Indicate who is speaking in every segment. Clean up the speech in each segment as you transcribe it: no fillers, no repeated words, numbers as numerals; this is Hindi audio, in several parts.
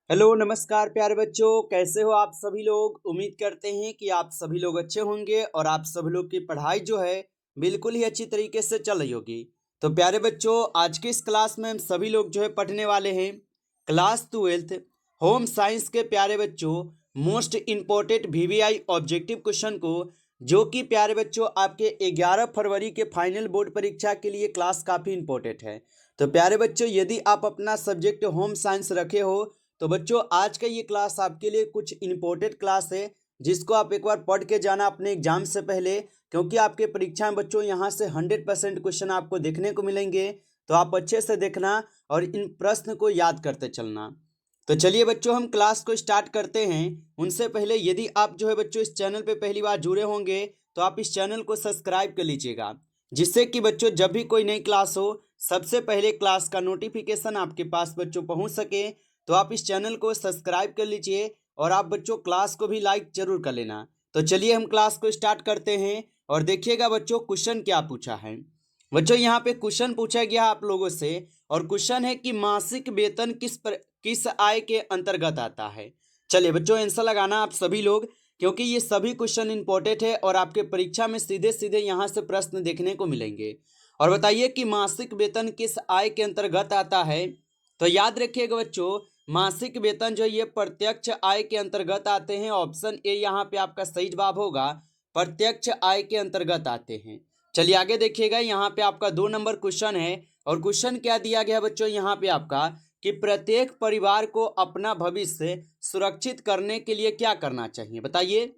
Speaker 1: हेलो नमस्कार प्यारे बच्चों, कैसे हो आप सभी लोग। उम्मीद करते हैं कि आप सभी लोग अच्छे होंगे और आप सभी लोग की पढ़ाई जो है बिल्कुल ही अच्छी तरीके से चल रही होगी। तो प्यारे बच्चों, आज के इस क्लास में हम सभी लोग जो है पढ़ने वाले हैं क्लास 12th होम साइंस के प्यारे बच्चों most important VVI objective question को, जो कि प्यारे बच्चों आपके 11 फरवरी के फाइनल बोर्ड परीक्षा के लिए क्लास काफ़ी इंपॉर्टेंट है। तो प्यारे बच्चों, यदि आप अपना सब्जेक्ट होम साइंस रखे हो तो बच्चों आज का ये क्लास आपके लिए कुछ इंपॉर्टेंट क्लास है, जिसको आप एक बार पढ़ के जाना अपने एग्जाम से पहले, क्योंकि आपके परीक्षा में बच्चों यहाँ से 100% क्वेश्चन आपको देखने को मिलेंगे। तो आप अच्छे से देखना और इन प्रश्न को याद करते चलना। तो चलिए बच्चों, हम क्लास को स्टार्ट करते हैं। उनसे पहले यदि आप जो है बच्चों इस चैनल पे पहली बार जुड़े होंगे तो आप इस चैनल को सब्सक्राइब कर लीजिएगा, जिससे कि बच्चों जब भी कोई नई क्लास हो सबसे पहले क्लास का नोटिफिकेशन आपके पास बच्चों पहुंच सके। तो आप इस चैनल को सब्सक्राइब कर लीजिए और आप बच्चों क्लास को भी लाइक जरूर कर लेना। तो चलिए हम क्लास को स्टार्ट करते हैं और देखिएगा बच्चों क्वेश्चन क्या पूछा है। बच्चों यहाँ पे क्वेश्चन पूछा गया आप लोगों से और क्वेश्चन है कि मासिक वेतन किस आय के अंतर्गत आता है। चलिए बच्चों आंसर लगाना आप सभी लोग, क्योंकि ये सभी क्वेश्चन इंपॉर्टेंट है और आपके परीक्षा में सीधे सीधे यहाँ से प्रश्न देखने को मिलेंगे। और बताइए कि मासिक वेतन किस आय के अंतर्गत आता है। तो याद रखिएगा बच्चों, मासिक वेतन जो ये प्रत्यक्ष आय के अंतर्गत आते हैं। ऑप्शन ए यहाँ पे आपका सही जवाब होगा, प्रत्यक्ष आय के अंतर्गत आते हैं। चलिए आगे देखिएगा, यहाँ पे आपका 2 नंबर क्वेश्चन है और क्वेश्चन क्या दिया गया बच्चों यहाँ पे आपका कि प्रत्येक परिवार को अपना भविष्य सुरक्षित करने के लिए क्या करना चाहिए, बताइए।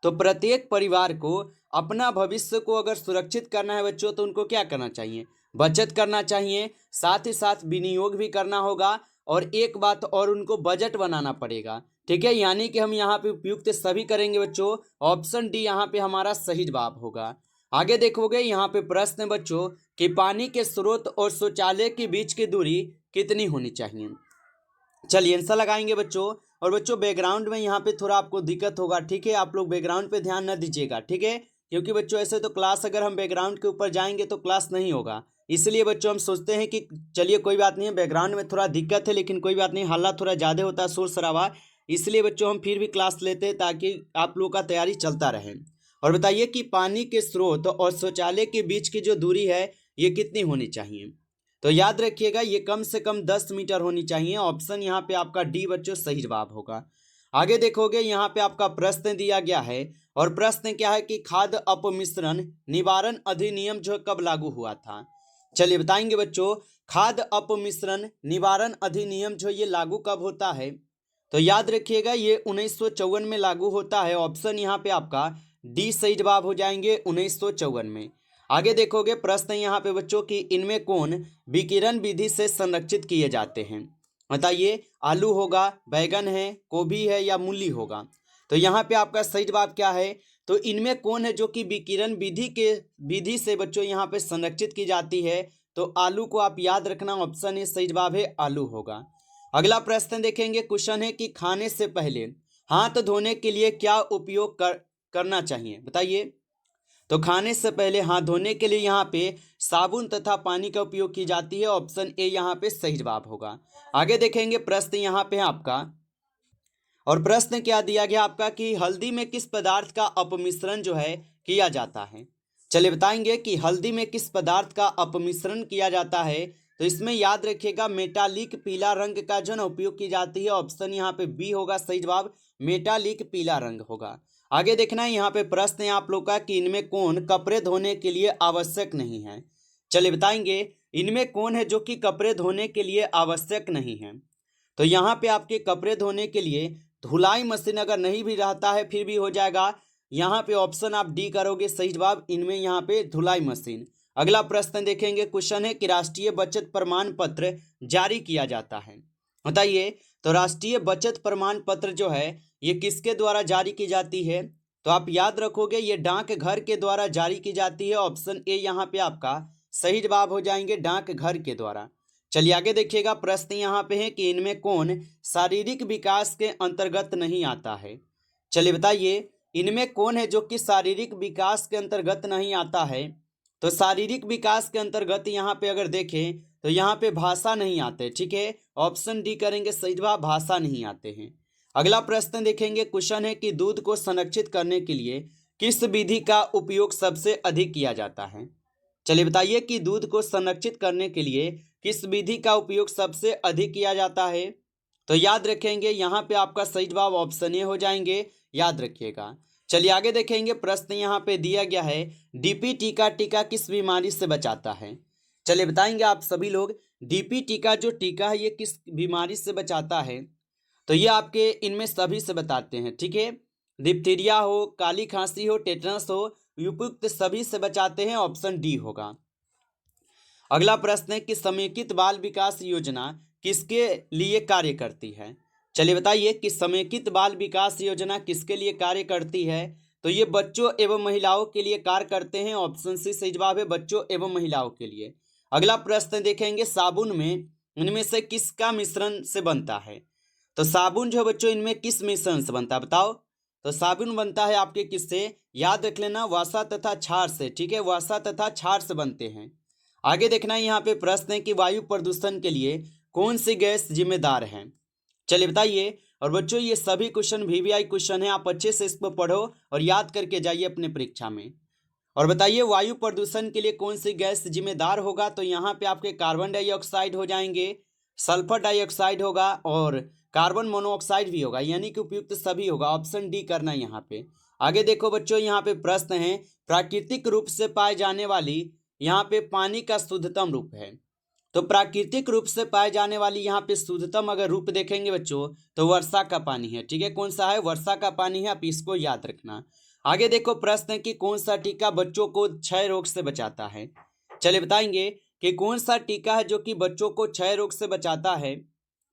Speaker 1: तो प्रत्येक परिवार को अपना भविष्य को अगर सुरक्षित करना है बच्चों तो उनको क्या करना चाहिए, बचत करना चाहिए, साथ ही साथ विनियोग भी करना होगा और एक बात और, उनको बजट बनाना पड़ेगा। ठीक है, यानी कि हम यहाँ पे उपयुक्त सभी करेंगे बच्चों। ऑप्शन डी यहाँ पे हमारा सही जवाब होगा। आगे देखोगे यहाँ पे प्रश्न है बच्चों कि पानी के स्रोत और शौचालय के बीच की दूरी कितनी होनी चाहिए। चलिए आंसर लगाएंगे बच्चों। और बच्चों बैकग्राउंड में यहाँ पे थोड़ा आपको दिक्कत होगा, ठीक है, आप लोग बैकग्राउंड पे ध्यान न दीजिएगा, ठीक है, क्योंकि बच्चों ऐसे तो क्लास अगर हम बैकग्राउंड के ऊपर जाएंगे तो क्लास नहीं होगा। इसलिए बच्चों हम सोचते हैं कि चलिए कोई बात नहीं है, बैकग्राउंड में थोड़ा दिक्कत है, लेकिन कोई बात नहीं, हल्ला थोड़ा ज़्यादा होता है, शोर शराबा, इसलिए बच्चों हम फिर भी क्लास लेते हैं ताकि आप लोग का तैयारी चलता रहे। और बताइए कि पानी के स्रोत और शौचालय के बीच की जो दूरी है ये कितनी होनी चाहिए। तो याद रखिएगा ये कम से कम 10 मीटर होनी चाहिए। ऑप्शन यहाँ पे आपका डी बच्चों सही जवाब होगा। आगे देखोगे यहाँ पे आपका प्रश्न दिया गया है और प्रश्न क्या है कि खाद्य अपमिश्रण निवारण अधिनियम जो कब लागू हुआ था। चलिए बताएंगे बच्चों, खाद्य अपमिश्रण निवारण अधिनियम जो ये लागू कब होता है। तो याद रखिएगा ये 1954 में लागू होता है। ऑप्शन यहाँ पे आपका डी सही जवाब हो जाएंगे, 1954 में। आगे देखोगे प्रश्न यहाँ पे बच्चों कि इनमें कौन विकिरण विधि से संरक्षित किए जाते हैं, बताइए। आलू होगा, बैगन है, गोभी है या मूली होगा। तो यहाँ पे आपका सही जवाब क्या है, तो इनमें कौन है जो कि विकिरण विधि से बच्चों यहाँ पे संरक्षित की जाती है। तो आलू को आप याद रखना, ऑप्शन ए सही जवाब है, आलू होगा। अगला प्रश्न देखेंगे, क्वेश्चन है कि खाने से पहले हाथ धोने के लिए क्या उपयोग करना चाहिए, बताइए। तो खाने से पहले हाथ धोने के लिए यहाँ पे साबुन तथा पानी का उपयोग की जाती है। ऑप्शन ए यहाँ पे सही जवाब होगा। आगे देखेंगे प्रश्न यहाँ पे है आपका, और प्रश्न क्या दिया गया आपका कि हल्दी में किस पदार्थ का अपमिश्रण जो है किया जाता है। चलिए बताएंगे कि हल्दी में किस पदार्थ का अपमिश्रण किया जाता है। तो इसमें याद रखिएगा मेटालिक पीला रंग का जो ना उपयोग की जाती है। ऑप्शन यहाँ पे बी होगा सही जवाब, मेटालिक पीला रंग होगा। आगे देखना है यहाँ पे प्रश्न है आप लोग का कि इनमें कौन कपड़े धोने के लिए आवश्यक नहीं है। चलिए बताएंगे इनमें कौन है जो कि कपड़े धोने के लिए आवश्यक नहीं है। तो यहाँ पे आपके कपड़े धोने के लिए धुलाई मशीन अगर नहीं भी रहता है फिर भी हो जाएगा। यहाँ पे ऑप्शन आप डी करोगे सही जवाब, इनमें यहाँ पे धुलाई मशीन। अगला प्रश्न देखेंगे, क्वेश्चन है कि राष्ट्रीय बचत प्रमाण पत्र जारी किया जाता है, बताइए। तो राष्ट्रीय बचत प्रमाण पत्र जो है ये किसके द्वारा जारी की जाती है। तो आप याद रखोगे ये डाक घर के द्वारा जारी की जाती है। ऑप्शन ए यहाँ पे आपका सही जवाब हो जाएंगे, डाक घर के द्वारा। चलिए आगे देखिएगा प्रश्न यहाँ पे है कि इनमें कौन शारीरिक विकास के अंतर्गत नहीं आता है। चलिए बताइए इनमें कौन है जो कि शारीरिक विकास के अंतर्गत नहीं आता है। तो शारीरिक विकास के अंतर्गत यहाँ पे अगर देखें तो यहाँ पे भाषा नहीं आते। ठीक है, ऑप्शन डी करेंगे सही जवाब, भाषा नहीं आते हैं। अगला प्रश्न देखेंगे, क्वेश्चन है कि दूध को संरक्षित करने के लिए किस विधि का उपयोग सबसे अधिक किया जाता है। चलिए बताइए कि दूध को संरक्षित करने के लिए किस विधि का उपयोग सबसे अधिक किया जाता है। तो याद रखेंगे यहाँ पे आपका सही जवाब ऑप्शन ए हो जाएंगे, याद रखिएगा। चलिए आगे देखेंगे, प्रश्न यहाँ पे दिया गया है, डीपी टीका टीका किस बीमारी से बचाता है। चलिए बताएंगे आप सभी लोग, डीपी टीका जो टीका है ये किस बीमारी से बचाता है। तो ये आपके इनमें सभी से बताते हैं। ठीक है, डिप्थीरिया हो, काली खांसी हो, टेटनस हो, उपयुक्त सभी से बचाते हैं, ऑप्शन डी होगा। अगला प्रश्न है कि समेकित बाल विकास योजना किसके लिए कार्य करती है। चलिए बताइए कि समेकित बाल विकास योजना किसके लिए कार्य करती है। तो ये बच्चों एवं महिलाओं के लिए कार्य करते हैं, ऑप्शन सी सही जवाब है, बच्चों एवं महिलाओं के लिए। अगला प्रश्न देखेंगे, साबुन में इनमें से किसका मिश्रण से बनता है। तो साबुन जो है बच्चों इनमें किस मिश्रण से बनता है बताओ। तो साबुन बनता है आपके किससे, याद रख लेना, वसा तथा क्षार से। ठीक है, वसा तथा क्षार से बनते हैं। आगे देखना यहाँ पे प्रश्न है कि वायु प्रदूषण के लिए कौन सी गैस जिम्मेदार है। चलिए बताइए। और बच्चों ये सभी क्वेश्चन वीवीआई क्वेश्चन है, आप अच्छे से इसको पढ़ो और याद करके जाइए अपने परीक्षा में। और बताइए वायु प्रदूषण के लिए कौन सी गैस जिम्मेदार होगा। तो यहाँ पे आपके कार्बन डाइऑक्साइड हो जाएंगे, सल्फर डाइऑक्साइड होगा और कार्बन मोनोऑक्साइड भी होगा, यानी कि उपयुक्त सभी होगा, ऑप्शन डी करना यहाँ पे। आगे देखो बच्चों, यहाँ पे प्रश्न है, प्राकृतिक रूप से पाए जाने वाली यहाँ पे पानी का शुद्धतम रूप है। तो प्राकृतिक रूप से पाए जाने वाली यहाँ पे शुद्धतम अगर रूप देखेंगे बच्चों तो वर्षा का पानी है। ठीक है, कौन सा है, वर्षा का पानी है, आप इसको याद रखना। आगे देखो प्रश्न है कि कौन सा टीका बच्चों को क्षय रोग से बचाता है। चलिए बताएंगे कि कौन सा टीका है जो कि बच्चों को क्षय रोग से बचाता है।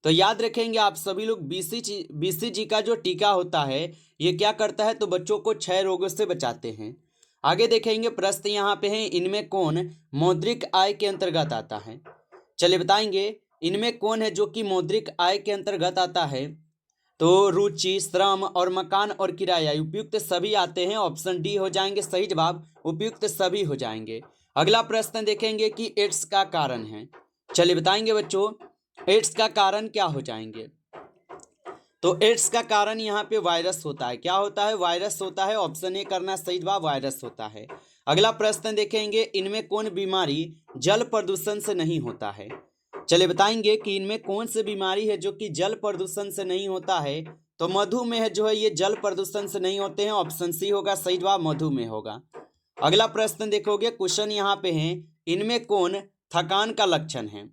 Speaker 1: तो याद रखेंगे आप सभी लोग, बीसीजी का जो टीका होता है ये क्या करता है, तो बच्चों को क्षय रोगों से बचाते हैं। आगे देखेंगे प्रश्न यहाँ पे है, इनमें कौन मौद्रिक आय के अंतर्गत आता है। चलिए बताएंगे इनमें कौन है जो कि मौद्रिक आय के अंतर्गत आता है। तो रुचि, श्रम और मकान और किराया, उपयुक्त सभी आते हैं, ऑप्शन डी हो जाएंगे सही जवाब, उपयुक्त सभी हो जाएंगे। अगला प्रश्न देखेंगे कि एड्स का कारण है। चलिए बताएंगे बच्चों एड्स का कारण क्या हो जाएंगे। तो एड्स का कारण यहाँ पे वायरस होता है। क्या होता है, वायरस होता है, ऑप्शन ए करना सही जवाब, वायरस होता है। अगला प्रश्न देखेंगे, इनमें कौन बीमारी जल प्रदूषण से नहीं होता है। चलिए बताएंगे कि इनमें कौन सी बीमारी है जो कि जल प्रदूषण से नहीं होता है। तो मधुमेह जो है ये जल प्रदूषण से नहीं होते हैं, ऑप्शन सी होगा सही जवाब, मधुमेह होगा। अगला प्रश्न देखोगे, क्वेश्चन यहाँ पे है, इनमें कौन थकान का लक्षण है।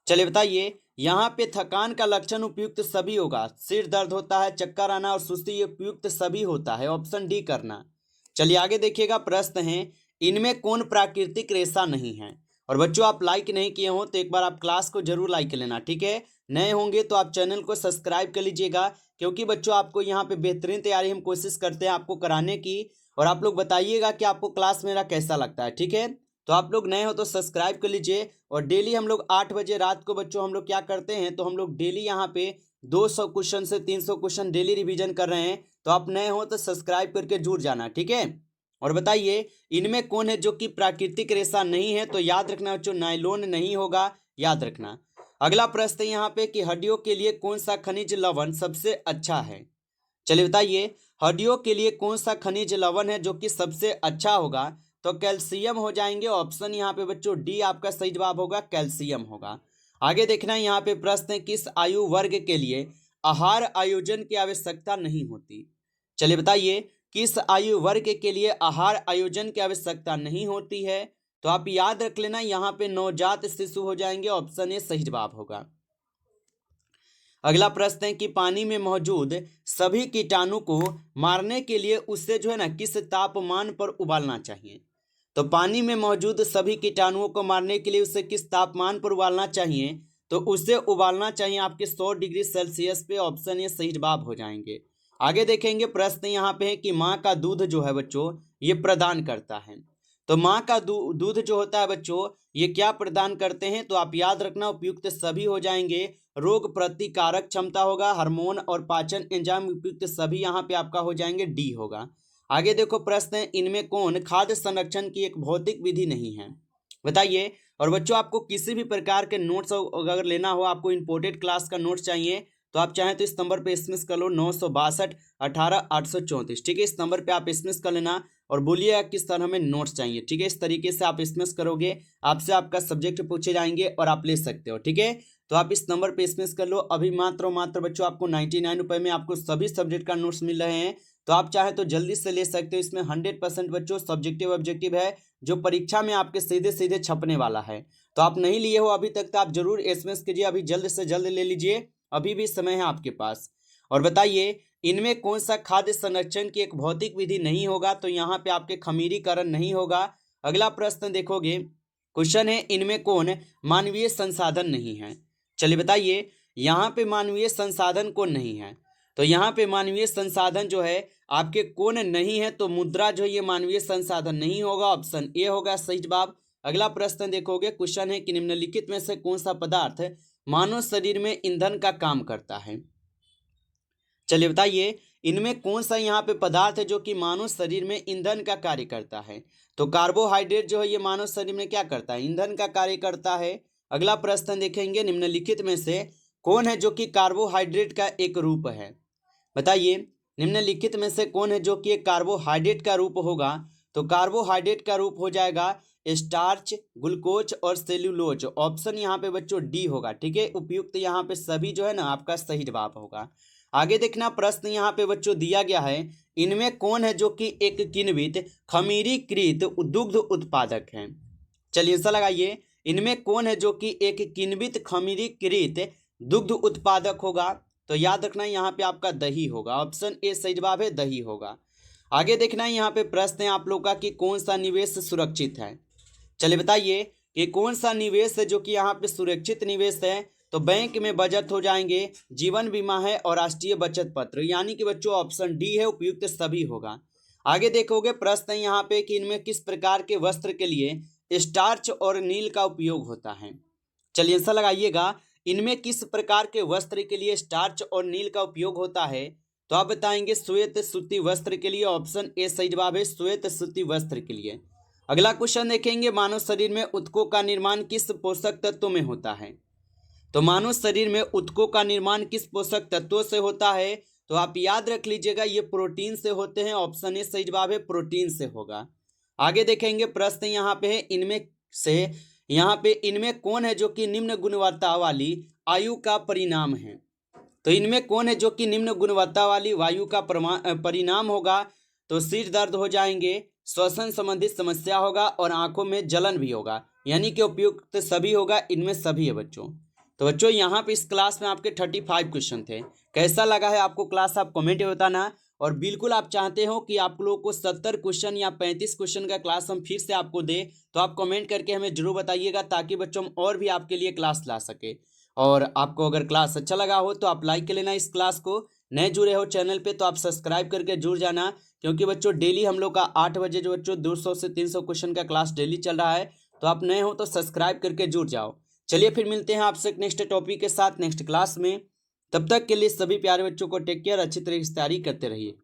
Speaker 1: चलिए बताइए, यहाँ पे थकान का लक्षण उपयुक्त सभी होगा, सिर दर्द होता है, चक्कर आना और सुस्ती, ये उपयुक्त सभी होता है, ऑप्शन डी करना। चलिए आगे देखिएगा, प्रश्न है, इनमें कौन प्राकृतिक रेशा नहीं है। और बच्चों आप लाइक नहीं किए हो तो एक बार आप क्लास को जरूर लाइक लेना। ठीक है, नए होंगे तो आप चैनल को सब्सक्राइब कर लीजिएगा, क्योंकि बच्चों आपको यहाँ पे बेहतरीन तैयारी हम कोशिश करते हैं आपको कराने की। और आप लोग बताइएगा कि आपको क्लास मेरा कैसा लगता है। ठीक है, तो आप लोग नए हो तो सब्सक्राइब कर लीजिए। और डेली हम लोग 8 बजे रात को बच्चों हम लोग क्या करते हैं, तो हम लोग डेली यहाँ पे 200 क्वेश्चन से 300 क्वेश्चन डेली रिवीजन कर रहे हैं। तो आप नए हो तो सब्सक्राइब करके जुड़ जाना। ठीक है, और बताइए इनमें कौन है जो कि प्राकृतिक रेशा नहीं है। तो याद रखना बच्चों, नायलॉन नहीं होगा, याद रखना। अगला प्रश्न यहाँ पे कि हड्डियों के लिए कौन सा खनिज लवण सबसे अच्छा है। चलिए बताइए हड्डियों के लिए कौन सा खनिज लवण है जो कि सबसे अच्छा होगा। तो कैल्शियम हो जाएंगे, ऑप्शन यहाँ पे बच्चों डी आपका सही जवाब होगा, कैल्शियम होगा। आगे देखना है यहाँ पे प्रश्न है, किस आयु वर्ग के लिए आहार आयोजन की आवश्यकता नहीं होती। चलिए बताइए किस आयु वर्ग के लिए आहार आयोजन की आवश्यकता नहीं होती है। तो आप याद रख लेना, यहाँ पे नवजात शिशु हो जाएंगे, ऑप्शन ए सही जवाब होगा। अगला प्रश्न है कि पानी में मौजूद सभी कीटाणु को मारने के लिए उसे जो है ना किस तापमान पर उबालना चाहिए। तो पानी में मौजूद सभी कीटाणुओं को मारने के लिए उसे किस तापमान पर उबालना चाहिए। तो उसे उबालना चाहिए आपके 100 डिग्री सेल्सियस पे, ऑप्शन ए सही जवाब हो जाएंगे। आगे देखेंगे प्रश्न यहाँ पे है कि माँ का दूध जो है बच्चों ये प्रदान करता है। तो माँ का दूध जो होता है बच्चों ये क्या प्रदान करते हैं। तो आप याद रखना उपयुक्त सभी हो जाएंगे, रोग प्रतिकारक क्षमता होगा, हार्मोन और पाचन एंजाइम, उपयुक्त सभी यहाँ पे आपका हो जाएंगे, डी होगा। आगे देखो प्रश्न है, इनमें कौन खाद्य संरक्षण की एक भौतिक विधि नहीं है, बताइए। और बच्चों आपको किसी भी प्रकार के नोट्स अगर लेना हो, आपको इंपोर्टेड क्लास का नोट्स चाहिए, तो आप चाहें तो इस नंबर पे एसएमएस कर लो 962 18 834। ठीक है, इस नंबर पे आप एसएमएस कर लेना और बोलिएगा किस तरह हमें नोट्स चाहिए। ठीक है, इस तरीके से आप एसएमएस करोगे, आपसे आपका सब्जेक्ट पूछे जाएंगे और आप ले सकते हो। ठीक है, तो आप इस नंबर पे एसएमएस कर लो। अभी मात्र बच्चों आपको 99 रुपये में आपको सभी सब्जेक्ट का नोट्स मिल रहे हैं, तो आप चाहे तो जल्दी से ले सकते हो। इसमें 100% बच्चों सब्जेक्टिव ऑब्जेक्टिव है, जो परीक्षा में आपके सीधे सीधे छपने वाला है। तो आप नहीं लिए हो अभी तक, तो आप जरूर एसएमएस कीजिए, अभी जल्द से जल्द ले लीजिए, अभी भी समय है आपके पास। और बताइए इनमें कौन सा खाद्य संरक्षण की एक भौतिक विधि नहीं होगा, तो यहाँ पे आपके खमीरीकरण नहीं होगा। अगला प्रश्न देखोगे, क्वेश्चन है इनमें कौन मानवीय संसाधन नहीं है। चलिए बताइए, यहाँ पे मानवीय संसाधन कौन नहीं है, तो यहाँ पे मानवीय संसाधन जो है आपके कौन नहीं है, तो मुद्रा जो है ये मानवीय संसाधन नहीं होगा, ऑप्शन ए होगा सही जवाब। अगला प्रश्न देखोगे, क्वेश्चन है कि निम्नलिखित में से कौन सा पदार्थ मानव शरीर में ईंधन का काम करता है। चलिए बताइए इनमें कौन सा यहाँ पे पदार्थ है जो कि मानव शरीर में ईंधन का कार्य करता है, तो कार्बोहाइड्रेट जो है ये मानव शरीर में क्या करता है, ईंधन का कार्य करता है। अगला प्रश्न देखेंगे, निम्नलिखित में से कौन है जो कि कार्बोहाइड्रेट का एक रूप है। बताइए निम्नलिखित में से कौन है जो कि एक कार्बोहाइड्रेट का रूप होगा, तो कार्बोहाइड्रेट का रूप हो जाएगा स्टार्च, ग्लूकोज और सेल्यूलोज। ऑप्शन यहाँ पे बच्चों डी होगा। ठीक है, उपयुक्त यहाँ पे सभी जो है ना आपका सही जवाब होगा। आगे देखना, प्रश्न यहाँ पे बच्चों दिया गया है, इनमें कौन है जो कि एक किण्वित खमीरीकृत दुग्ध उत्पादक है। चलिए ऐसा लगाइए, इनमें कौन है जो कि एक किण्वित खमीरीकृत दुग्ध उत्पादक होगा, तो याद रखना यहाँ पे आपका दही होगा, ऑप्शन ए सही जवाब है, दही होगा। आगे देखना यहाँ पे प्रश्न है आप लोग का कि कौन सा निवेश सुरक्षित है। चलिए बताइए कि कौन सा निवेश है जो कि यहाँ पे सुरक्षित निवेश है, तो बैंक में बचत हो जाएंगे, जीवन बीमा है और राष्ट्रीय बचत पत्र, यानी कि बच्चों ऑप्शन डी है, उपयुक्त सभी होगा। आगे देखोगे प्रश्न है यहाँ पे कि इनमें किस प्रकार के वस्त्र के लिए स्टार्च और नील का उपयोग होता है। चलिए ऐसा लगाइएगा, इनमें किस प्रकार के वस्त्र के लिए स्टार्च और नील का उपयोग होता है, तो आप बताएंगे श्वेत सूती वस्त्र के लिए, ऑप्शन ए सही जवाब है, श्वेत सूती वस्त्र के लिए। अगला क्वेश्चन देखेंगे, मानव शरीर में ऊतकों का निर्माण किस पोषक तत्व में होता है, तो मानव शरीर में ऊतकों का निर्माण किस पोषक तत्वों से होता है, तो आप याद रख लीजिएगा ये प्रोटीन से होते हैं, ऑप्शन ए सही जवाब है, प्रोटीन से होगा। आगे देखेंगे प्रश्न यहाँ पे है, इनमें कौन है जो कि निम्न गुणवत्ता वाली आयु का परिणाम है, तो इनमें कौन है जो कि निम्न गुणवत्ता वाली वायु का परिणाम होगा, तो सिर दर्द हो जाएंगे, श्वसन संबंधित समस्या होगा और आंखों में जलन भी होगा, यानी कि उपयुक्त सभी होगा, इनमें सभी है बच्चों। तो बच्चों यहाँ पे इस क्लास में आपके 35 क्वेश्चन थे। कैसा लगा है आपको क्लास, आप कमेंट में बताना। और बिल्कुल आप चाहते हो कि आप लोगों को 70 क्वेश्चन या 35 क्वेश्चन का क्लास हम फिर से आपको दे, तो आप कमेंट करके हमें जरूर बताइएगा, ताकि बच्चों हम और भी आपके लिए क्लास ला सके। और आपको अगर क्लास अच्छा लगा हो तो आप लाइक कर लेना इस क्लास को। नए जुड़े हो चैनल पे तो आप सब्सक्राइब करके जुड़ जाना, क्योंकि बच्चों डेली हम लोग का 8 बजे जो बच्चों 200 से 300 क्वेश्चन का क्लास डेली चल रहा है, तो आप नए हो तो सब्सक्राइब करके जुड़ जाओ। चलिए फिर मिलते हैं आपसे नेक्स्ट टॉपिक के साथ नेक्स्ट क्लास में। तब तक के लिए सभी प्यारे बच्चों को टेक केयर, अच्छी तरीके से तैयारी करते रहिए।